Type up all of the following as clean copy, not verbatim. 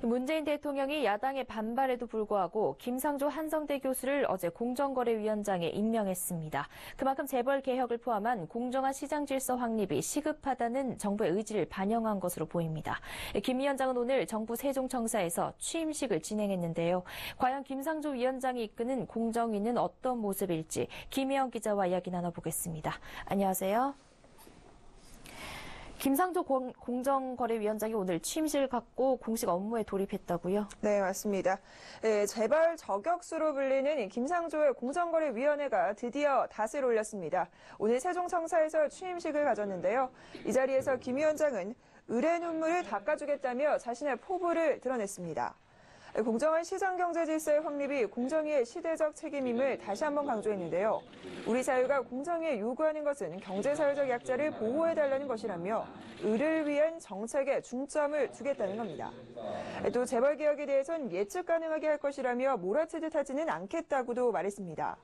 문재인 대통령이 야당의 반발에도 불구하고 김상조 한성대 교수를 어제 공정거래위원장에 임명했습니다. 그만큼 재벌 개혁을 포함한 공정한 시장 질서 확립이 시급하다는 정부의 의지를 반영한 것으로 보입니다. 김 위원장은 오늘 정부 세종청사에서 취임식을 진행했는데요. 과연 김상조 위원장이 이끄는 공정위는 어떤 모습일지 김혜영 기자와 이야기 나눠보겠습니다. 안녕하세요. 김상조 공정거래위원장이 오늘 취임식을 갖고 공식 업무에 돌입했다고요? 네, 맞습니다. 재벌 저격수로 불리는 김상조의 공정거래위원회가 드디어 닷을 올렸습니다. 오늘 세종청사에서 취임식을 가졌는데요. 이 자리에서 김 위원장은 의뢰 눈물을 닦아주겠다며 자신의 포부를 드러냈습니다. 공정한 시장 경제 질서의 확립이 공정위의 시대적 책임임을 다시 한번 강조했는데요. 우리 사회가 공정위에 요구하는 것은 경제사회적 약자를 보호해달라는 것이라며 의를 위한 정책에 중점을 두겠다는 겁니다. 또 재벌개혁에 대해선 예측 가능하게 할 것이라며 몰아치듯 하지는 않겠다고도 말했습니다.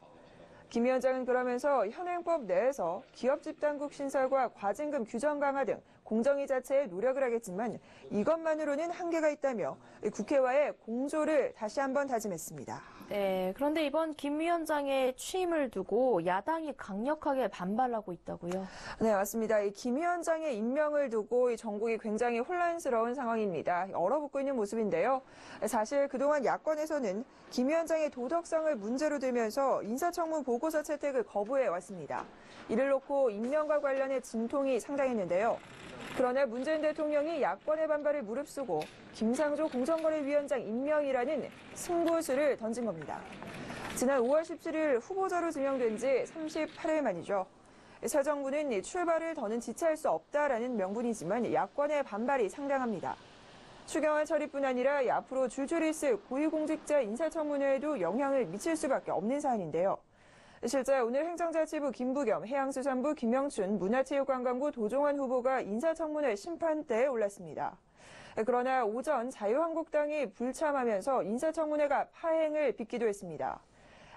김 위원장은 그러면서 현행법 내에서 기업 집단국 신설과 과징금 규정 강화 등 공정위 자체에 노력을 하겠지만 이것만으로는 한계가 있다며 국회와의 공조를 다시 한번 다짐했습니다. 네, 그런데 이번 김 위원장의 취임을 두고 야당이 강력하게 반발하고 있다고요? 네, 맞습니다. 이 김 위원장의 임명을 두고 이 전국이 굉장히 혼란스러운 상황입니다. 얼어붙고 있는 모습인데요. 사실 그동안 야권에서는 김 위원장의 도덕성을 문제로 들면서 인사청문 보고서 채택을 거부해 왔습니다. 이를 놓고 임명과 관련해 진통이 상당했는데요. 그러나 문재인 대통령이 야권의 반발을 무릅쓰고 김상조 공정거래위원장 임명이라는 승부수를 던진 겁니다. 지난 5월 17일 후보자로 지명된 지 38일 만이죠. 새 정부는 출발을 더는 지체할 수 없다라는 명분이지만 야권의 반발이 상당합니다. 추경안 처리뿐 아니라 앞으로 줄줄이 있을 고위공직자 인사청문회에도 영향을 미칠 수밖에 없는 사안인데요. 실제 오늘 행정자치부 김부겸, 해양수산부 김영춘, 문화체육관광부 도종환 후보가 인사청문회 심판대에 올랐습니다. 그러나 오전 자유한국당이 불참하면서 인사청문회가 파행을 빚기도 했습니다.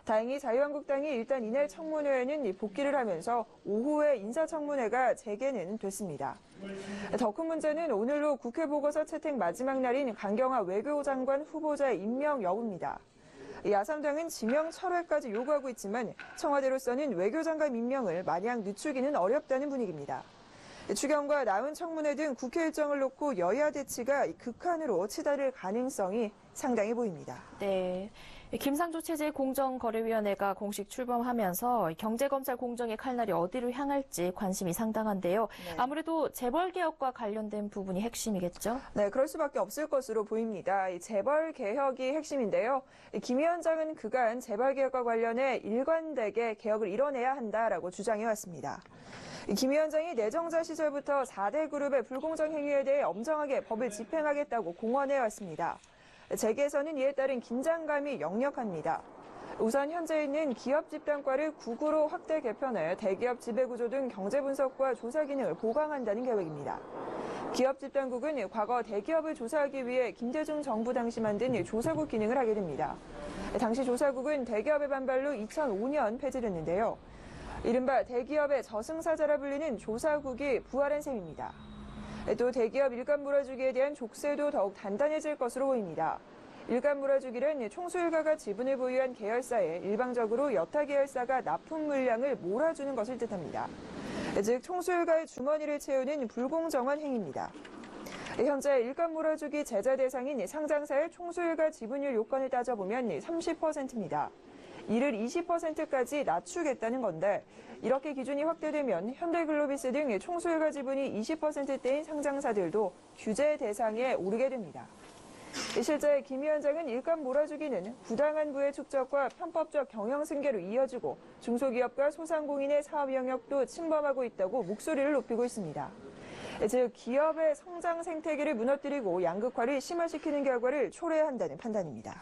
다행히 자유한국당이 일단 이날 청문회에는 복귀를 하면서 오후에 인사청문회가 재개는 됐습니다. 더 큰 문제는 오늘로 국회 보고서 채택 마지막 날인 강경화 외교장관 후보자의 임명 여부입니다. 야삼당은 지명 철회까지 요구하고 있지만 청와대로서는 외교장관 임명을 마냥 늦추기는 어렵다는 분위기입니다. 추경과 나훈 청문회 등 국회 일정을 놓고 여야 대치가 극한으로 치달을 가능성이 상당히 보입니다. 네. 김상조 체제 공정거래위원회가 공식 출범하면서 경제검찰 공정의 칼날이 어디로 향할지 관심이 상당한데요. 네. 아무래도 재벌개혁과 관련된 부분이 핵심이겠죠? 네, 그럴 수밖에 없을 것으로 보입니다. 이 재벌개혁이 핵심인데요. 김 위원장은 그간 재벌개혁과 관련해 일관되게 개혁을 이뤄내야 한다라고 주장해왔습니다. 김 위원장이 내정자 시절부터 4대 그룹의 불공정 행위에 대해 엄정하게 법을 집행하겠다고 공언해왔습니다. 재계에서는 이에 따른 긴장감이 역력합니다. 우선 현재 있는 기업 집단과를 9구로 확대 개편해 대기업 지배구조 등 경제 분석과 조사 기능을 보강한다는 계획입니다. 기업 집단국은 과거 대기업을 조사하기 위해 김대중 정부 당시 만든 조사국 기능을 하게 됩니다. 당시 조사국은 대기업의 반발로 2005년 폐지됐는데요. 이른바 대기업의 저승사자라 불리는 조사국이 부활한 셈입니다. 또 대기업 일감 몰아주기에 대한 족쇄도 더욱 단단해질 것으로 보입니다. 일감 몰아주기는 총수일가가 지분을 보유한 계열사에 일방적으로 여타 계열사가 납품 물량을 몰아주는 것을 뜻합니다. 즉 총수일가의 주머니를 채우는 불공정한 행위입니다. 현재 일감 몰아주기 제재 대상인 상장사의 총수일가 지분율 요건을 따져보면 30%입니다. 이를 20%까지 낮추겠다는 건데 이렇게 기준이 확대되면 현대글로비스 등 총수일가 지분이 20%대인 상장사들도 규제 대상에 오르게 됩니다. 실제 김 위원장은 일감 몰아주기는 부당한 부의 축적과 편법적 경영 승계로 이어지고 중소기업과 소상공인의 사업 영역도 침범하고 있다고 목소리를 높이고 있습니다. 즉 기업의 성장 생태계를 무너뜨리고 양극화를 심화시키는 결과를 초래한다는 판단입니다.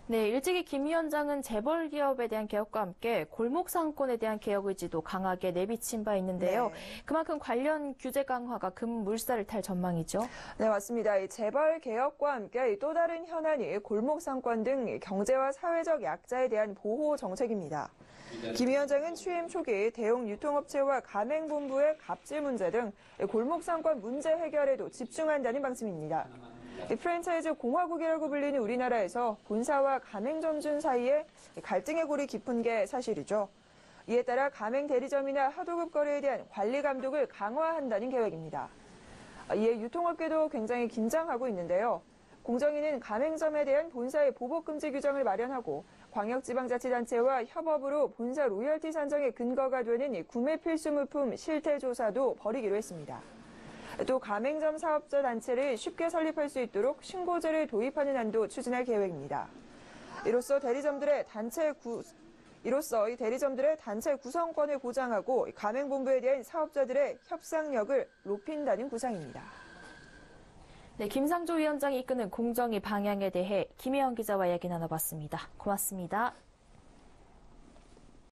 네, 일찍이 김 위원장은 재벌 기업에 대한 개혁과 함께 골목 상권에 대한 개혁 의지도 강하게 내비친 바 있는데요. 네. 그만큼 관련 규제 강화가 급물살을 탈 전망이죠. 네, 맞습니다. 이 재벌 개혁과 함께 또 다른 현안이 골목 상권 등 경제와 사회적 약자에 대한 보호 정책입니다. 김 위원장은 취임 초기 대형 유통업체와 가맹본부의 갑질 문제 등 골목 상권 문제 해결에도 집중한다는 방침입니다. 이 프랜차이즈 공화국이라고 불리는 우리나라에서 본사와 가맹점주 사이에 갈등의 골이 깊은 게 사실이죠. 이에 따라 가맹 대리점이나 하도급 거래에 대한 관리 감독을 강화한다는 계획입니다. 이에 유통업계도 굉장히 긴장하고 있는데요. 공정위는 가맹점에 대한 본사의 보복 금지 규정을 마련하고 광역지방자치단체와 협업으로 본사 로열티 산정의 근거가 되는 구매 필수물품 실태 조사도 벌이기로 했습니다. 또 가맹점 사업자 단체를 쉽게 설립할 수 있도록 신고제를 도입하는 안도 추진할 계획입니다. 이로써 이 대리점들의 단체 구성권을 보장하고 가맹본부에 대한 사업자들의 협상력을 높인다는 구상입니다. 네, 김상조 위원장이 이끄는 공정위 방향에 대해 김혜영 기자와 이야기 나눠봤습니다. 고맙습니다.